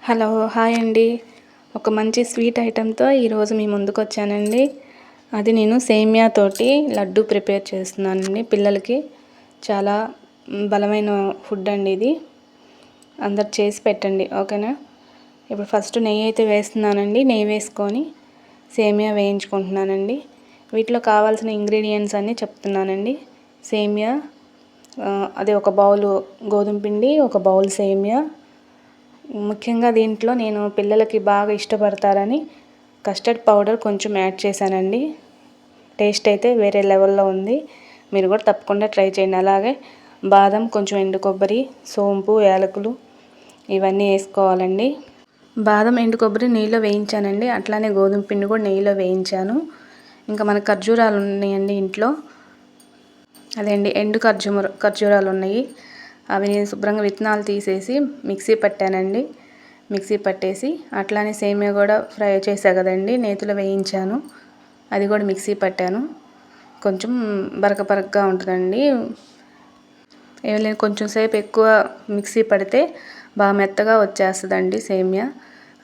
Hello hi అండి. ఒక మంచి స్వీట్ ఐటెంతో ఈరోజు మీ ముందుకు వచ్చానండి. అది నేను సేమియా తోటి లడ్డు ప్రిపేర్ చేస్తున్నానండి. పిల్లలకి చాలా బలమైన ఫుడ్ అండి ఇది. అందరు చేసి పెట్టండి, ఓకేనా. ఇప్పుడు ఫస్ట్ నెయ్యి అయితే వేస్తున్నానండి. నెయ్యి వేసుకొని సేమియా వేయించుకుంటున్నానండి. వీటిలో కావాల్సిన ఇంగ్రీడియంట్స్ అన్నీ చెప్తున్నానండి. సేమియా అది ఒక బౌలు గోధుమ పిండి, ఒక బౌల్ సేమియా. ముఖ్యంగా దీంట్లో నేను పిల్లలకి బాగా ఇష్టపడతారని కస్టర్డ్ పౌడర్ కొంచెం యాడ్ చేశానండి. టేస్ట్ అయితే వేరే లెవెల్లో ఉంది. మీరు కూడా తప్పకుండా ట్రై చేయండి. అలాగే బాదం, కొంచెం ఎండు కొబ్బరి, సోంపు, యాలకులు ఇవన్నీ వేసుకోవాలండి. బాదం, ఎండు కొబ్బరి నెయ్యిలో వేయించానండి. అట్లానే గోధుమ పిండి కూడా నెయ్యిలో వేయించాను. ఇంకా మనకు ఖర్జూరాలు ఉన్నాయండి ఇంట్లో. అదే అండి, ఎండు ఖర్జూరాలు ఉన్నాయి. అవి నేను శుభ్రంగా విత్తనాలు తీసేసి మిక్సీ పట్టానండి. మిక్సీ పట్టేసి అట్లానే సేమియా కూడా ఫ్రై చేసా కదండి, నేతిలో వేయించాను. అది కూడా మిక్సీ పట్టాను. కొంచెం బరకగా ఉంటుందండి. ఏం లేదు, కొంచెం సేపు ఎక్కువ మిక్సీ పడితే బాగా మెత్తగా వచ్చేస్తుందండి సేమియా.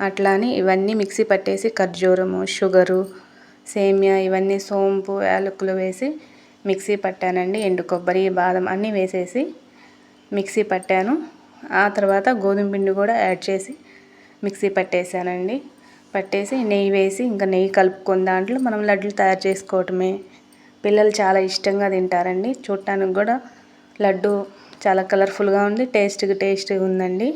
అట్లానే ఇవన్నీ మిక్సీ పట్టేసి ఖర్జూరము, షుగరు, సేమియా ఇవన్నీ సోంపు, యాలకులు వేసి మిక్సీ పట్టానండి. ఎండు కొబ్బరి, బాదం అన్నీ వేసేసి మిక్సీ పట్టాను. ఆ తర్వాత గోధుమ పిండి కూడా యాడ్ చేసి మిక్సీ పట్టేశానండి. పట్టేసి నెయ్యి వేసి ఇంకా నెయ్యి కలుపుకొని దాంట్లో మనం లడ్డులు తయారు చేసుకోవటమే. పిల్లలు చాలా ఇష్టంగా తింటారండి. చూడటానికి కూడా లడ్డు చాలా కలర్ఫుల్గా ఉంది, టేస్ట్గా ఉందండి.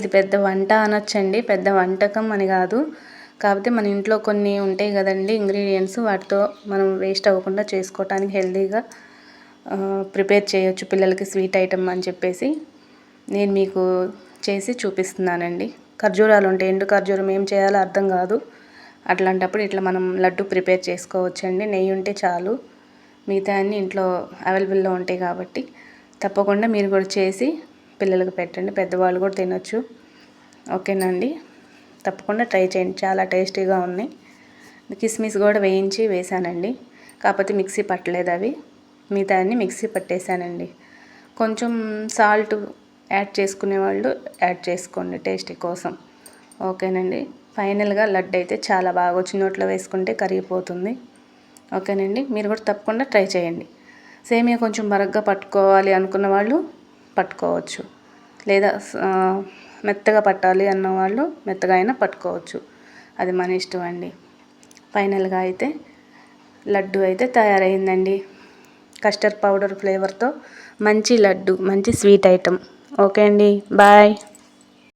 ఇది పెద్ద వంట అనొచ్చండి. పెద్ద వంటకం అని కాదు, కాకపోతే మన ఇంట్లో కొన్ని ఉంటాయి కదండి ఇంగ్రీడియంట్స్, వాటితో మనం వేస్ట్ అవ్వకుండా చేసుకోవటానికి హెల్తీగా ప్రిపేర్ చేయొచ్చు పిల్లలకి స్వీట్ ఐటమ్ అని చెప్పేసి నేను మీకు చేసి చూపిస్తున్నానండి. ఖర్జూరాలు ఉంటాయి, ఎండు ఖర్జూరం ఏం చేయాలో అర్థం కాదు. అట్లాంటప్పుడు ఇట్లా మనం లడ్డు ప్రిపేర్ చేసుకోవచ్చండి. నెయ్యి ఉంటే చాలు, మిగతా అన్నీ ఇంట్లో అవైలబుల్లో ఉంటాయి కాబట్టి తప్పకుండా మీరు కూడా చేసి పిల్లలకు పెట్టండి. పెద్దవాళ్ళు కూడా తినొచ్చు, ఓకేనండి. తప్పకుండా ట్రై చేయండి, చాలా టేస్టీగా ఉన్నాయి. కిస్మిస్ కూడా వేసానండి, కాకపోతే మిక్సీ పట్టలేదు అవి. మిగతా అన్నీ మిక్సీ పట్టేశానండి. కొంచెం సాల్ట్ యాడ్ చేసుకునే వాళ్ళు యాడ్ చేసుకోండి టేస్ట్ కోసం, ఓకేనండి. ఫైనల్గా లడ్డు అయితే చాలా బాగా వచ్చి నోట్లో వేసుకుంటే కరిగిపోతుంది, ఓకేనండి. మీరు కూడా తప్పకుండా ట్రై చేయండి. సేమియా కొంచెం బరగ్గా పట్టుకోవాలి అనుకున్న వాళ్ళు పట్టుకోవచ్చు, లేదా మెత్తగా పట్టాలి అన్న వాళ్ళు మెత్తగా అయినా పట్టుకోవచ్చు, అది మన ఇష్టం అండి. ఫైనల్గా అయితే లడ్డు అయితే తయారైందండి. కస్టర్డ్ పౌడర్ ఫ్లేవర్తో మంచి లడ్డు, మంచి స్వీట్ ఐటమ్. ఓకే అండి, బాయ్.